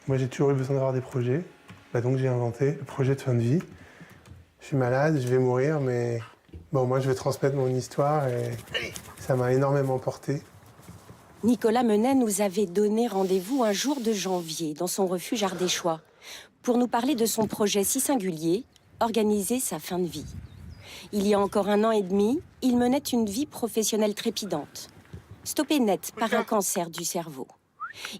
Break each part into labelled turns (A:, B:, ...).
A: Moi, j'ai toujours eu besoin d'avoir des projets. Donc, j'ai inventé le projet de fin de vie. Je suis malade, je vais mourir, mais bon, moi, je vais transmettre mon histoire et ça m'a énormément porté.
B: Nicolas Menet nous avait donné rendez-vous un jour de janvier dans son refuge ardéchois pour nous parler de son projet si singulier, organiser sa fin de vie. Il y a encore 1 an et demi, il menait une vie professionnelle trépidante, stoppée net par un cancer du cerveau.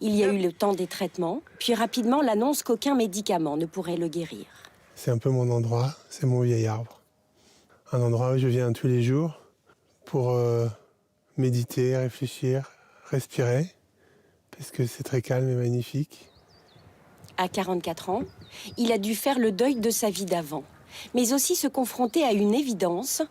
B: Il y a eu le temps des traitements, puis rapidement l'annonce qu'aucun médicament ne pourrait le guérir.
A: C'est un peu mon endroit, c'est mon vieil arbre. Un endroit où je viens tous les jours pour méditer, réfléchir, respirer, parce que c'est très calme et magnifique.
B: À 44 ans, il a dû faire le deuil de sa vie d'avant, mais aussi se confronter à une évidence.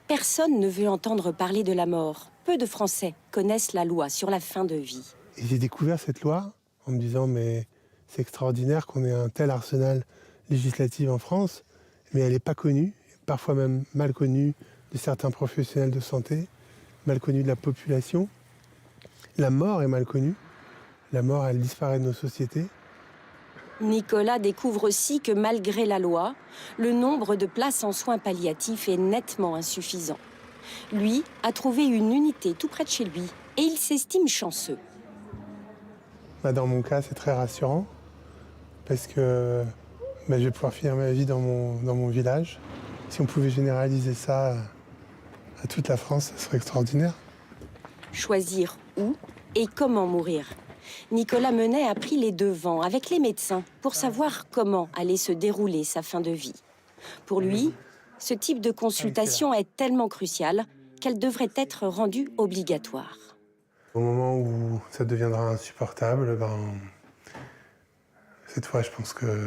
B: Personne ne veut entendre parler de la mort. Peu de Français connaissent la loi sur la fin de vie.
A: Et j'ai découvert cette loi en me disant, mais c'est extraordinaire qu'on ait un tel arsenal législatif en France, mais elle n'est pas connue, parfois même mal connue de certains professionnels de santé, mal connue de la population. La mort est mal connue. La mort, elle disparaît de nos sociétés.
B: Nicolas découvre aussi que malgré la loi, le nombre de places en soins palliatifs est nettement insuffisant. Lui a trouvé une unité tout près de chez lui et il s'estime chanceux.
A: Dans mon cas, c'est très rassurant parce que je vais pouvoir finir ma vie dans mon village. Si on pouvait généraliser ça à toute la France, ça serait extraordinaire.
B: Choisir où et comment mourir. Nicolas Menet a pris les devants avec les médecins pour savoir comment allait se dérouler sa fin de vie. Pour lui, ce type de consultation est tellement crucial qu'elle devrait être rendue obligatoire.
A: Au moment où ça deviendra insupportable, cette fois, je pense que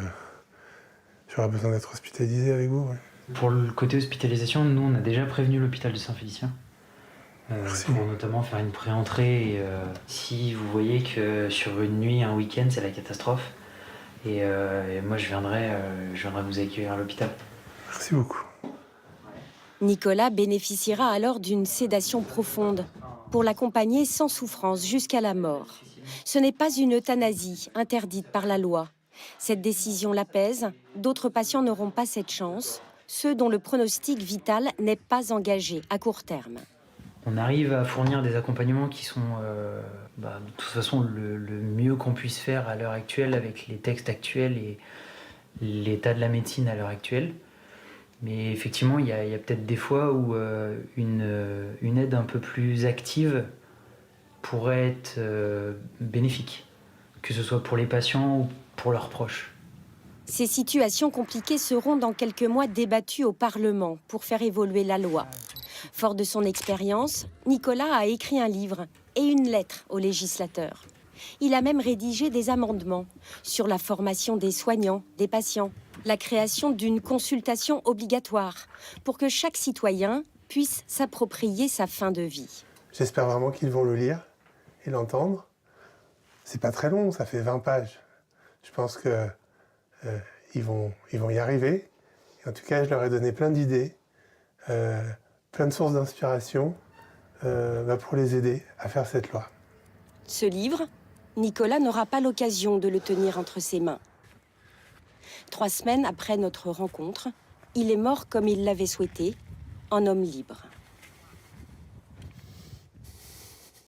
A: j'aurai besoin d'être hospitalisé avec vous. Ouais.
C: Pour le côté hospitalisation, nous, on a déjà prévenu l'hôpital de Saint-Félicien. Pour notamment faire une pré-entrée. Et, si vous voyez que sur une nuit, un week-end, c'est la catastrophe, et moi, je viendrai vous accueillir à l'hôpital.
A: Merci beaucoup.
B: Nicolas bénéficiera alors d'une sédation profonde pour l'accompagner sans souffrance jusqu'à la mort. Ce n'est pas une euthanasie interdite par la loi. Cette décision l'apaise. D'autres patients n'auront pas cette chance, ceux dont le pronostic vital n'est pas engagé à court terme.
C: On arrive à fournir des accompagnements qui sont de toute façon le mieux qu'on puisse faire à l'heure actuelle avec les textes actuels et l'état de la médecine à l'heure actuelle. Mais effectivement, il y a peut-être des fois où une aide un peu plus active pourrait être bénéfique, que ce soit pour les patients ou pour leurs proches.
B: Ces situations compliquées seront dans quelques mois débattues au Parlement pour faire évoluer la loi. Fort de son expérience, Nicolas a écrit un livre et une lettre aux législateurs. Il a même rédigé des amendements sur la formation des soignants, des patients, la création d'une consultation obligatoire pour que chaque citoyen puisse s'approprier sa fin de vie.
A: J'espère vraiment qu'ils vont le lire et l'entendre. C'est pas très long, ça fait 20 pages. Je pense que ils vont y arriver. Et en tout cas, je leur ai donné plein d'idées, plein de sources d'inspiration pour les aider à faire cette loi.
B: Ce livre, Nicolas n'aura pas l'occasion de le tenir entre ses mains. 3 semaines après notre rencontre, il est mort comme il l'avait souhaité, en homme libre.